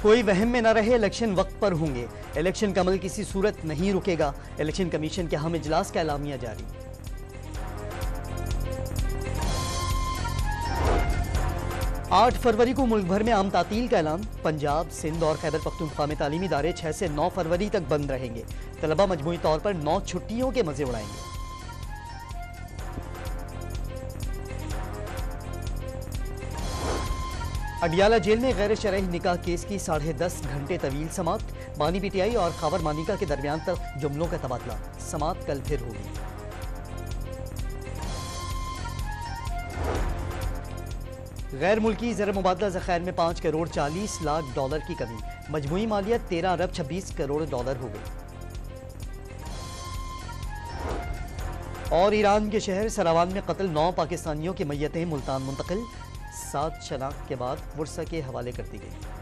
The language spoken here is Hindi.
कोई वहम में न रहे, इलेक्शन वक्त पर होंगे। इलेक्शन का अमल किसी सूरत नहीं रुकेगा। इलेक्शन कमीशन के अहम इजलास का एलामिया जारी। 8 फरवरी को मुल्क भर में आम तातील का ऐलान। पंजाब, सिंध और खैबर पख्तूनख्वा में तालीमी इदारे 6 से 9 फरवरी तक बंद रहेंगे। तलबा मजमूई तौर पर 9 छुट्टियों के मजे उड़ाएंगे। अडियाला जेल में गैर शरई निकाह केस की 10.5 घंटे तवील समाअत। बानी पीटीआई और खावर मानिका के दरमियान तक जुमलों का तबादला। समाअत कल फिर होगी। गैर मुल्की ज़र मुबादला ज़ख़ायर में 5 करोड़ 40 लाख डॉलर की कमी। मजमूई मालियत 13 अरब 26 करोड़ डॉलर हो गई। और ईरान के शहर सरावान में कत्ल 9 पाकिस्तानियों की मैयतें मुल्तान मुंतकिल। 7 शनाख्त के बाद बुरसा के हवाले कर दी गई।